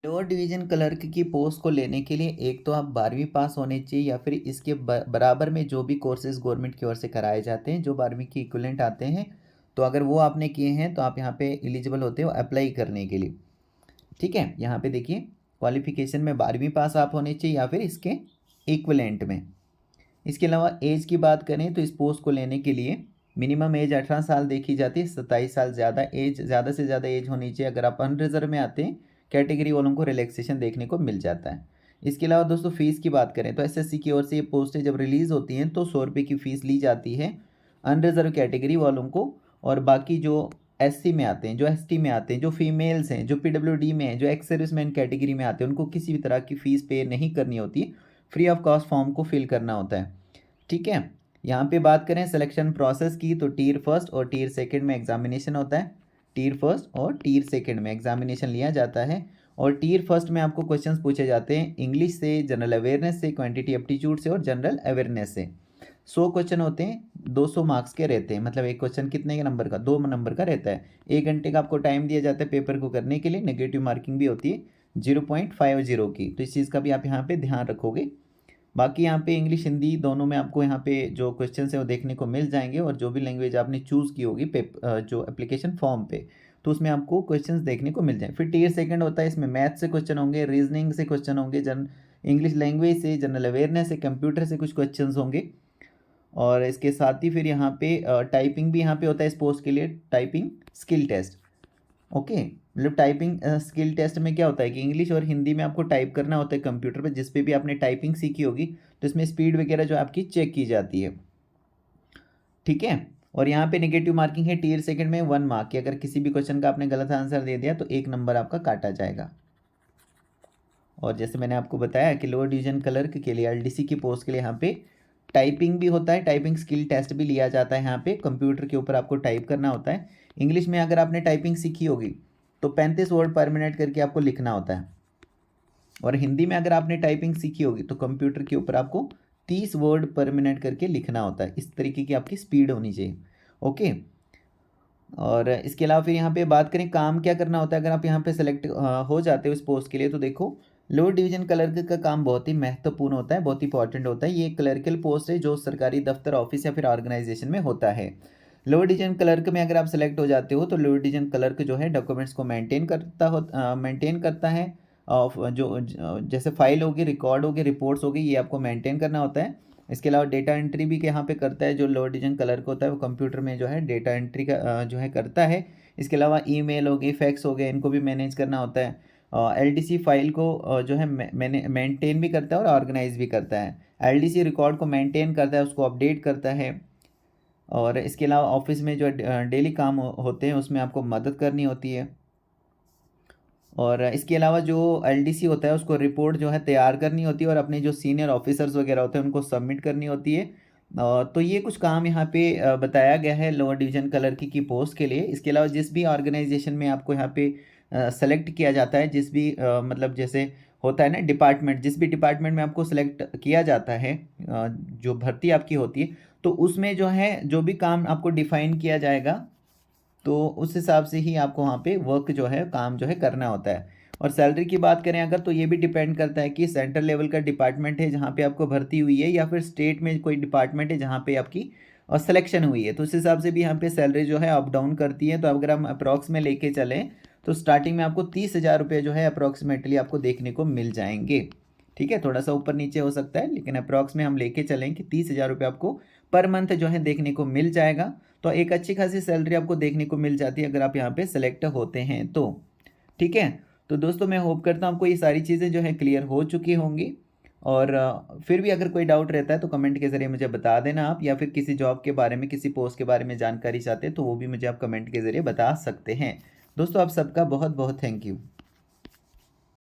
Lower division clerk की post को लेने के लिए एक तो आप 12वीं पास होने चाहिए या फिर इसके बराबर में जो भी कोर्सेज गवर्नमेंट की ओर से कराए जाते हैं जो 12वीं के इक्विवेलेंट आते हैं, तो अगर वो आपने किए हैं तो आप यहाँ पे एलिजिबल होते हो अप्लाई करने के लिए। ठीक है, यहाँ पे देखिए क्वालिफिकेशन में 12वीं पास आप होने चाहिए या फिर इसके इक्विवेलेंट में। इसके अलावा एज की बात करें तो इस पोस्ट को लेने के लिए मिनिमम एज 18 साल देखी जाती है, 27 साल ज़्यादा से ज़्यादा एज होनी चाहिए। अगर आप अनरिजर्व में आते हैं कैटेगरी वालों को रिलैक्सेशन देखने को मिल जाता है। इसके अलावा दोस्तों फीस की बात करें तो एसएससी की ओर से ये पोस्टें जब रिलीज़ होती हैं तो 100 रुपये की फ़ीस ली जाती है अनरिजर्व कैटेगरी वालों को। और बाकी जो एससी में आते हैं, जो एसटी में आते हैं, जो फीमेल्स हैं, जो पीडब्ल्यूडी में हैं, जो एक्स सर्विसमैन कैटेगरी में आते हैं, उनको किसी भी तरह की फ़ीस पे नहीं करनी होती, फ्री ऑफ कॉस्ट फॉर्म को फिल करना होता है। ठीक है, यहाँ पे बात करें सिलेक्शन प्रोसेस की तो टीयर फर्स्ट और टीयर सेकंड में एग्जामिनेशन होता है। टीयर फर्स्ट और टीयर सेकंड में एग्जामिनेशन लिया जाता है। और टीयर फर्स्ट में आपको क्वेश्चंस पूछे जाते हैं इंग्लिश से, जनरल अवेयरनेस से, क्वांटिटी एप्टीट्यूड से और जनरल अवेयरनेस से। 100 क्वेश्चन होते हैं, 200 मार्क्स के रहते हैं। मतलब एक क्वेश्चन कितने के नंबर का, 2 नंबर का रहता है। 1 घंटे का आपको टाइम दिया जाता है पेपर को करने के लिए। नेगेटिव मार्किंग भी होती है 0.50 की, तो इस चीज़ का भी आप यहाँ पे ध्यान रखोगे। बाकी यहाँ पे इंग्लिश हिंदी दोनों में आपको यहाँ पे जो क्वेश्चंस है वो देखने को मिल जाएंगे। और जो भी लैंग्वेज आपने चूज़ की होगी जो एप्लीकेशन फॉर्म पे, तो उसमें आपको क्वेश्चंस देखने को मिल जाए। फिर टीयर सेकंड होता है, इसमें मैथ से क्वेश्चन होंगे, रीजनिंग से क्वेश्चन होंगे, इंग्लिश लैंग्वेज से, जनरल अवेयरनेस से, कंप्यूटर से कुछ क्वेश्चन होंगे। और इसके साथ ही फिर यहाँ पे टाइपिंग भी यहाँ पे होता है इस पोस्ट के लिए, टाइपिंग स्किल टेस्ट। ओके, मतलब टाइपिंग स्किल टेस्ट में क्या होता है कि इंग्लिश और हिंदी में आपको टाइप करना होता है कंप्यूटर पे। जिस पे भी आपने टाइपिंग सीखी होगी तो इसमें स्पीड वगैरह जो आपकी चेक की जाती है। ठीक है, और यहाँ पे नेगेटिव मार्किंग है टीयर सेकंड में 1 मार्क की। अगर किसी भी क्वेश्चन का आपने गलत आंसर दे दिया तो 1 नंबर आपका काटा जाएगा। और जैसे मैंने आपको बताया कि लोअर डिवीजन क्लर्क के लिए एलडीसी की पोस्ट के लिए यहाँ पे टाइपिंग भी होता है, टाइपिंग स्किल टेस्ट भी लिया जाता है। यहाँ पे कंप्यूटर के ऊपर आपको टाइप करना होता है। इंग्लिश में अगर आपने टाइपिंग सीखी होगी तो 35 वर्ड पर मिनट करके आपको लिखना होता है। और हिंदी में अगर आपने टाइपिंग सीखी होगी तो कंप्यूटर के ऊपर आपको 30 वर्ड पर मिनट करके लिखना होता है। इस तरीके की आपकी स्पीड होनी चाहिए। ओके, और इसके अलावा फिर यहाँ पे बात करें काम क्या करना होता है अगर आप यहाँ पे सेलेक्ट हो जाते हो इस पोस्ट के लिए। तो देखो, लोअर डिवीजन क्लर्क का काम बहुत ही महत्वपूर्ण होता है, बहुत इंपॉर्टेंट होता है। ये एक क्लर्कल पोस्ट है जो सरकारी दफ्तर, ऑफिस या फिर ऑर्गेनाइजेशन में होता है। लोअर डिवीजन क्लर्क में अगर आप सेलेक्ट हो जाते हो तो लोअर डिवीजन क्लर्क जो है डॉक्यूमेंट्स को मेंटेन करता है। जैसे फाइल होगी, रिकॉर्ड होगी, रिपोर्ट्स होगी, ये आपको मेंटेन करना होता है। इसके अलावा डेटा एंट्री भी यहाँ पे करता है। जो लोअर डिवीजन क्लर्क होता है वो कंप्यूटर में जो है डेटा एंट्री का जो है करता है। इसके अलावा ईमेल हो गई, फैक्स हो गए, इनको भी मैनेज करना होता है। एलडीसी फाइल को जो है मेंटेन भी करता है और ऑर्गेनाइज भी करता है। एलडीसी रिकॉर्ड को मेंटेन करता है, उसको अपडेट करता है। और इसके अलावा ऑफिस में जो डेली काम होते हैं उसमें आपको मदद करनी होती है। और इसके अलावा जो एलडीसी होता है उसको रिपोर्ट जो है तैयार करनी होती है और अपने जो सीनियर ऑफिसर्स वगैरह होते हैं उनको सबमिट करनी होती है। तो ये कुछ काम यहाँ पे बताया गया है लोअर डिवीजन क्लर्क की पोस्ट के लिए। इसके अलावा जिस भी ऑर्गेनाइजेशन में आपको यहाँ पे सेलेक्ट किया जाता है, जिस भी मतलब जैसे होता है ना डिपार्टमेंट, जिस भी डिपार्टमेंट में आपको सेलेक्ट किया जाता है, जो भर्ती आपकी होती है, तो उसमें जो है जो भी काम आपको डिफाइन किया जाएगा तो उस हिसाब से ही आपको वहाँ पे वर्क जो है, काम जो है करना होता है। और सैलरी की बात करें अगर, तो ये भी डिपेंड करता है कि सेंट्रल लेवल का डिपार्टमेंट है जहाँ पे आपको भर्ती हुई है या फिर स्टेट में कोई डिपार्टमेंट है जहाँ पे आपकी सिलेक्शन हुई है, तो उस हिसाब से भी यहाँ पे सैलरी जो है अप डाउन करती है। तो अगर हम अप्रॉक्स में लेके चलें तो स्टार्टिंग में आपको 30,000 रुपये जो है अप्रॉक्सीमेटली आपको देखने को मिल जाएंगे। ठीक है, थोड़ा सा ऊपर नीचे हो सकता है लेकिन अप्रॉक्स में हम लेके चलें कि 30,000 रुपये आपको पर मंथ जो है देखने को मिल जाएगा। तो एक अच्छी खासी सैलरी आपको देखने को मिल जाती है अगर आप यहाँ पे सेलेक्ट होते हैं तो। ठीक है, तो दोस्तों मैं होप करता हूँ आपको ये सारी चीज़ें जो है क्लियर हो चुकी होंगी। और फिर भी अगर कोई डाउट रहता है तो कमेंट के ज़रिए मुझे बता देना आप, या फिर किसी जॉब के बारे में, किसी पोस्ट के बारे में जानकारी चाहते हैं तो वो भी मुझे आप कमेंट के ज़रिए बता सकते हैं। दोस्तों आप सबका बहुत बहुत थैंक यू।